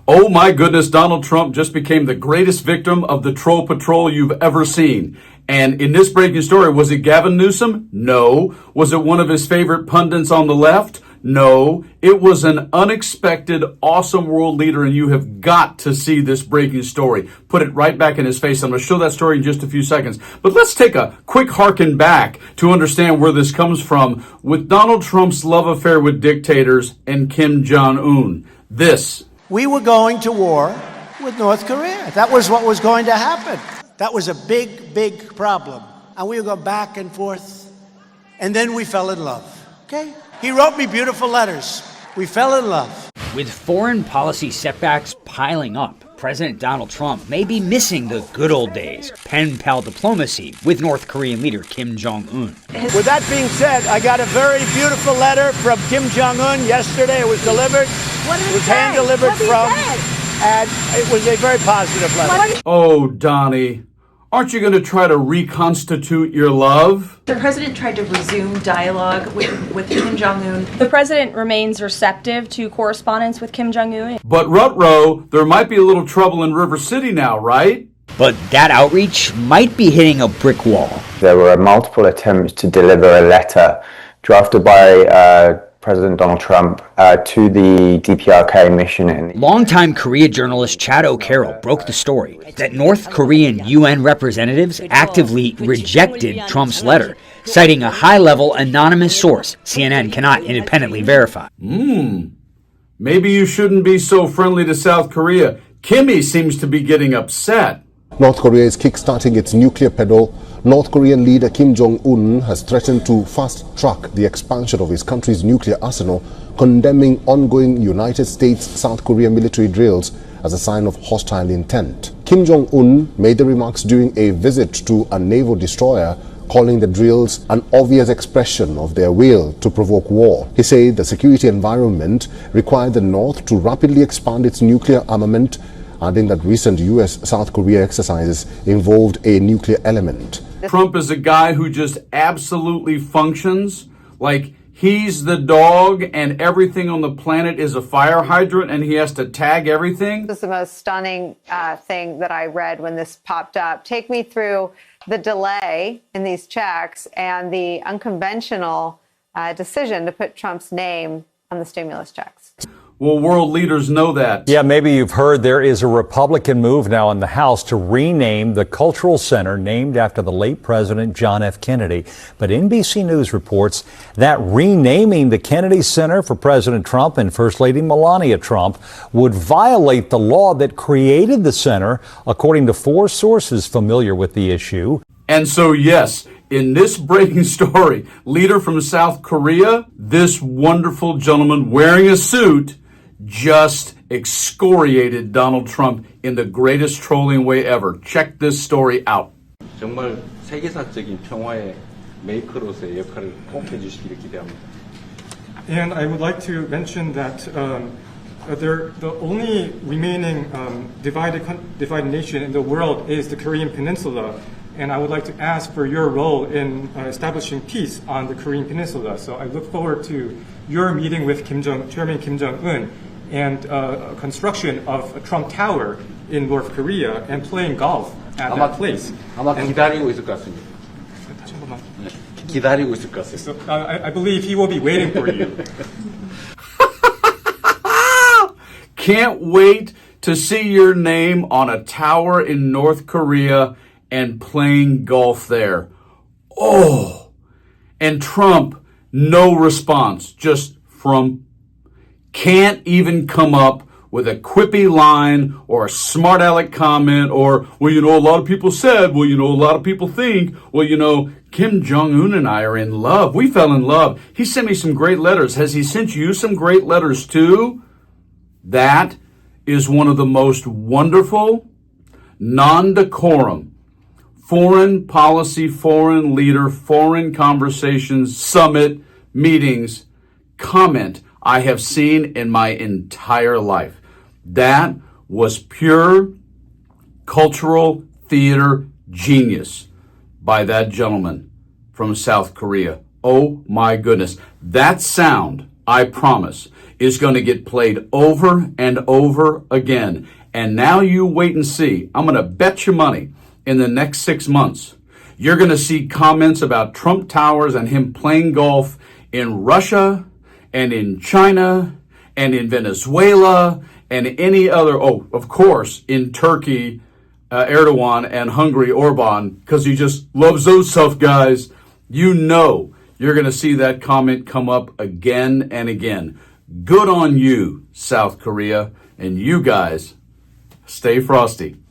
Oh my goodness, Donald Trump just became the greatest victim of the troll patrol you've ever seen. And in this breaking story, was it Gavin Newsom? No. Was it one of his favorite pundits on the left? No. It was an unexpected, awesome world leader, and you have got to see this breaking story. Put it right back in his face. I'm going to show that story in just a few seconds. But let's take a quick harken back to understand where this comes from with Donald Trump's love affair with dictators and Kim Jong-un. We were going to war with North Korea. That was what was going to happen. That was a big, big problem. And we would go back and forth. And then we fell in love. Okay? He wrote me beautiful letters. We fell in love. With foreign policy setbacks piling up, President Donald Trump may be missing the good old days, pen pal diplomacy with North Korean leader Kim Jong-un. With that being said, I got a very beautiful letter from Kim Jong-un yesterday. It was delivered. It was hand-delivered and it was a very positive letter. Oh, Donnie, aren't you going to try to reconstitute your love? The president tried to resume dialogue with Kim Jong-un. The president remains receptive to correspondence with Kim Jong-un. But Rutro, there might be a little trouble in River City now, right? But that outreach might be hitting a brick wall. There were multiple attempts to deliver a letter drafted by President Donald Trump to the DPRK mission. Longtime Korea journalist Chad O'Carroll broke the story that North Korean UN representatives actively rejected Trump's letter, citing a high-level anonymous source CNN cannot independently verify. Maybe you shouldn't be so friendly to South Korea. Kimmy seems to be getting upset. North Korea is kickstarting its nuclear pedal. North Korean leader Kim Jong-un has threatened to fast-track the expansion of his country's nuclear arsenal, condemning ongoing United States-South Korea military drills as a sign of hostile intent. Kim Jong-un made the remarks during a visit to a naval destroyer, calling the drills an obvious expression of their will to provoke war. He said the security environment required the North to rapidly expand its nuclear armament, adding that recent U.S.-South Korea exercises involved a nuclear element. Trump is a guy who just absolutely functions like he's the dog and everything on the planet is a fire hydrant and he has to tag everything. This is the most stunning thing that I read when this popped up. Take me through the delay in these checks and the unconventional decision to put Trump's name on the stimulus checks. Well, world leaders know that. Yeah, maybe you've heard there is a Republican move now in the House to rename the Cultural Center named after the late President John F. Kennedy. But NBC News reports that renaming the Kennedy Center for President Trump and First Lady Melania Trump would violate the law that created the center, according to 4 sources familiar with the issue. And so, yes, in this breaking story, leader from South Korea, this wonderful gentleman wearing a suit just excoriated Donald Trump in the greatest trolling way ever. Check this story out. 정말 세계사적인 평화의 메이커로서의 역할을 꼭 해주시기를 기대합니다. And I would like to mention that the only remaining divided nation in the world is the Korean Peninsula. And I would like to ask for your role in establishing peace on the Korean Peninsula. So I look forward to your meeting with Chairman Kim Jong-un and construction of a Trump Tower in North Korea and playing golf at that place. 아마 기다리고 있을 것 같습니다. 기다리고 있을 것 같습니다. So I believe he will be waiting for you. Can't wait to see your name on a tower in North Korea and playing golf there. Oh, and Trump, no response, just from can't even come up with a quippy line or a smart aleck comment or, well, you know, a lot of people said, well, you know, a lot of people think, well, you know, Kim Jong-un and I are in love. We fell in love. He sent me some great letters. Has he sent you some great letters too? That is one of the most wonderful, non-decorum, foreign policy, foreign leader, foreign conversations, summit, meetings, comment I have seen in my entire life. That was pure cultural theater genius by that gentleman from South Korea. Oh my goodness. That sound, I promise, is going to get played over and over again. And now you wait and see. I'm going to bet you money in the next 6 months, you're going to see comments about Trump Towers and him playing golf in Russia and in China and in Venezuela and any other, of course, in Turkey, Erdogan, and Hungary, Orban, because he just loves those tough guys. You know you're going to see that comment come up again and again. Good on you, South Korea, and you guys, stay frosty.